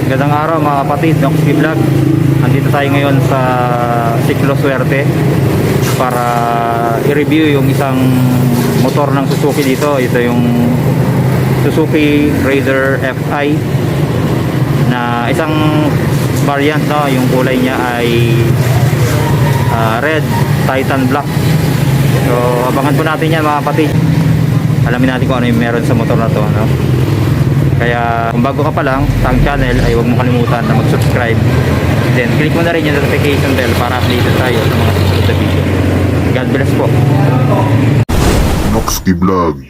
Gandang araw mga kapatid, Noxy Vlog. Andito tayo ngayon sa Siklo Suerte para i-review yung isang motor ng Suzuki dito. Ito yung Suzuki Raider FI na isang variant, no? Yung kulay niya ay red Titan Black. So abangan po natin yan mga kapatid. Alamin natin kung ano yung meron sa motor na to, no? Kaya kung bago ka pa lang sa aking channel ay huwag mo kalimutan na mag-subscribe. Then click mo na rin yung notification bell para updated tayo sa mga susunod na video. God bless po. Noxy Vlog.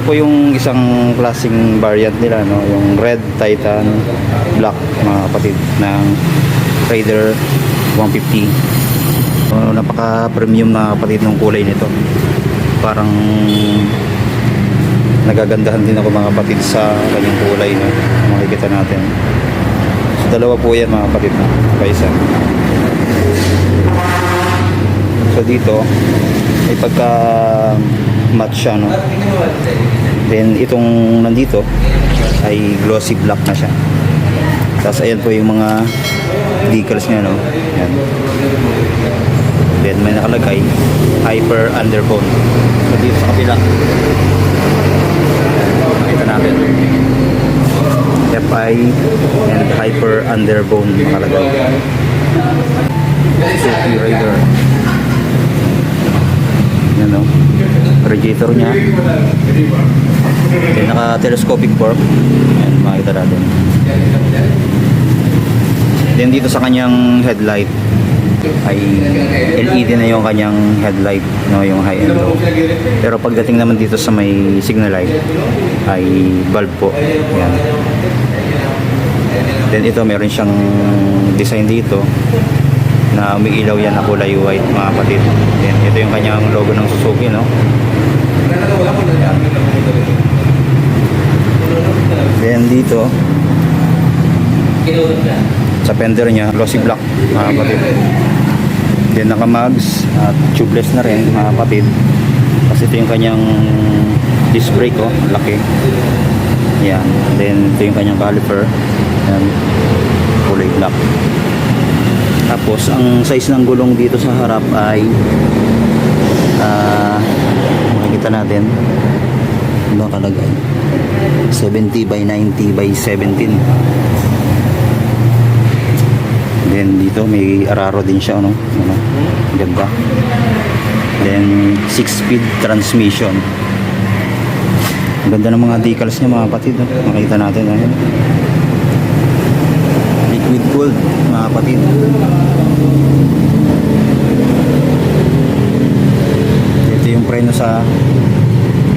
Po yung isang klaseng variant nila, no, yung red Titan Black mga kapatid ng Raider 150. Napaka premium mga kapatid ng kulay nito, parang nagagandahan din ako mga kapatid sa kanyang kulay, no, makikita natin. So dalawa po yan mga kapatid, no, kaisa. So dito ay pagka match siya, no. Then itong nandito ay glossy black na siya. Tapos ayan po yung mga decals niya, no. Ayan. Then may nakalagay Hyper Underbone. So dito sa kabila makita natin FI and Hyper Underbone nakalagay. Suzuki Raider. Yan, no, radiator niya. Then naka-telescopic fork. Ayan, makita natin. Then dito sa kanyang headlight ay LED na yung kanyang headlight, no, yung high and low. Pero pagdating naman dito sa may signal light ay bulb po. Ayan. Then ito meron siyang design dito na umiilaw yan na kulay white mga kapatid. Then ito yung kanyang logo ng Suzuki, no. Ayan. Then dito sa fender niya glossy black mga kapatid. Then naka mags at tubeless na rin mga kapatid. Kasi ito yung kanyang disc brake, oh, laki. Yan. Then ito yung kanyang caliper. Yan, kulay black. Tapos ang size ng gulong dito sa harap ay makikita natin ano nakalagay, 70 by 90 by 17. Then dito may araro din siya, ano? Ano? Ganda. Then 6-speed transmission. Ang ganda ng mga decals niya mga kapatid, no? Makita natin, ayun. Liquid gold mga kapatid. Ito yung preno sa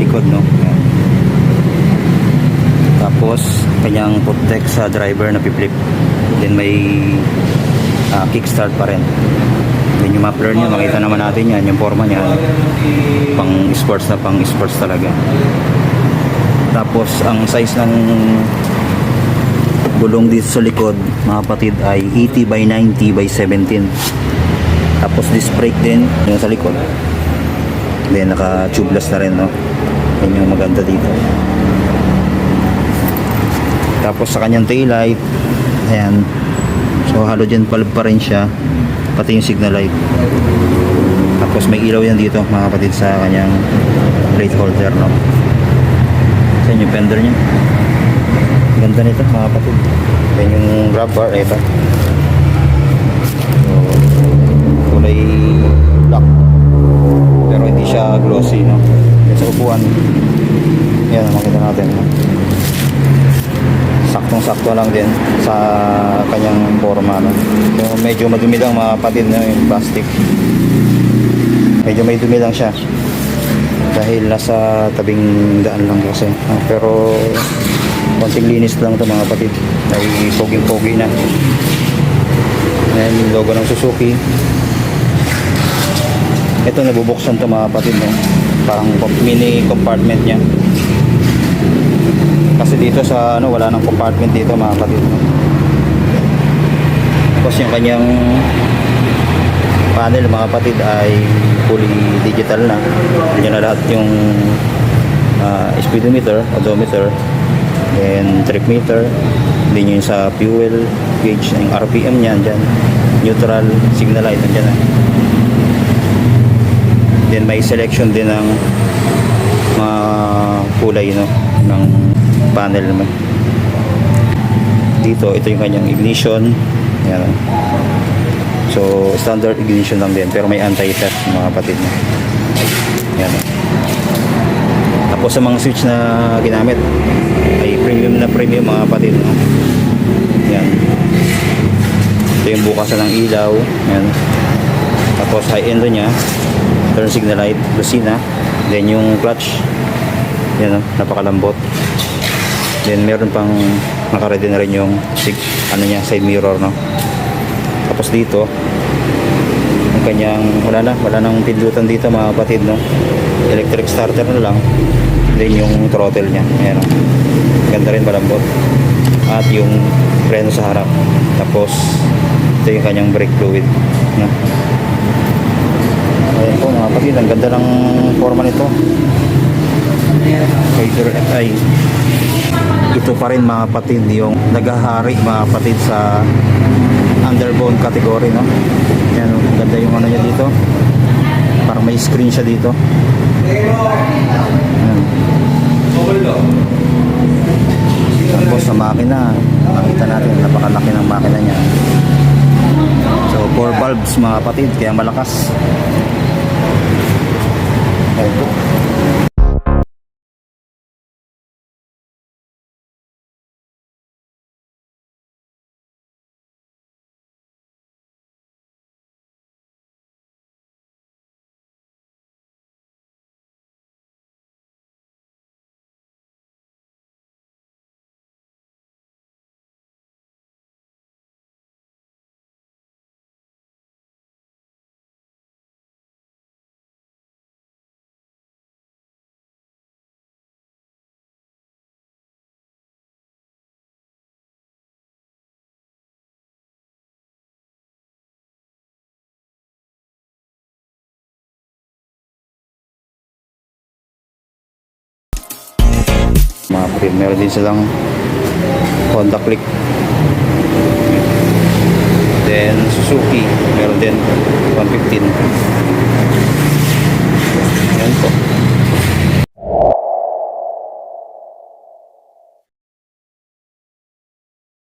likod, no? Ayan. Tapos kanyang protect sa driver na piplip. Then may kickstart pa rin. Then yung muffler niya, makita naman natin yan, yung forma niya, pang sports na pang sports talaga. Tapos ang size ng gulong dito sa likod mga kapatid ay 80 by 90 by 17. Tapos disc brake din yung sa likod. Then naka tubeless na rin, no? Yan yung maganda dito. Tapos sa kanyang taillight, ayan, so halogen bulb pa rin siya, pati yung signal light. Tapos may ilaw yan dito mga kapatid sa kanyang plate holder, no? Sa yung fender nya, ganda nito mga kapatid. Yan yung grab bar, ito. So kulay black, pero hindi siya glossy, no? Yan sa upuan, yan makita natin, no? Saktong-sakto lang din sa kanyang forma, no? So, medyo madumi lang mga kapatid, no? Yung plastic medyo may dumi lang siya dahil nasa tabing daan lang kasi, no? Pero konting linis lang ito mga kapatid, ay poging-pogi na. Ayan yung logo ng Suzuki. Ito nabubuksan ito mga kapatid, no? Parang mini compartment nya. Kasi dito sa ano, wala nang compartment dito mga kapatid. Tapos yung kanyang panel mga kapatid ay fully digital na. Nandiyan na lahat yung speedometer, odometer, then trip meter, din yung sa fuel gauge, yung RPM niyan dyan, neutral, signal light nandiyan na. Then may selection din ng mga kulay, no, ng panel naman. Dito, ito yung kanyang ignition. Yan. So, standard ignition lang din, pero may anti-theft mga kapatid. Yan. Tapos sa mga switch na ginamit ay premium na premium mga kapatid, no? Yan. Ito yung bukasan ng ilaw. Yan. Tapos high-end niya, turn signal light, busina. Then yung clutch, yan, no? Napakalambot. Then meron pang naka-ready na rin yung ano niya, side mirror, no? Tapos dito ang kanyang wala nang pindutan dito mga kapatid, no? Electric starter na lang. Then yung throttle niya, ayan, no? Ganda rin, malambot. At yung preno sa harap. Tapos ito yung kanyang brake fluid, no? Ayan po mga kapatid, ang ganda ng forma nito. Raider FI. Ito pa rin mga kapatid yung naghahari mga kapatid sa underbone category, no? Yan, ganda yung ano niya dito. Parang may screen siya dito. Yan. Tapos sa makina, makita natin napakalaki ng makina niya. So 4 valves mga kapatid, kaya malakas. Ayan po. Mga kapatid, meron din silang Honda Click. Then Suzuki, meron din 115. Yan po.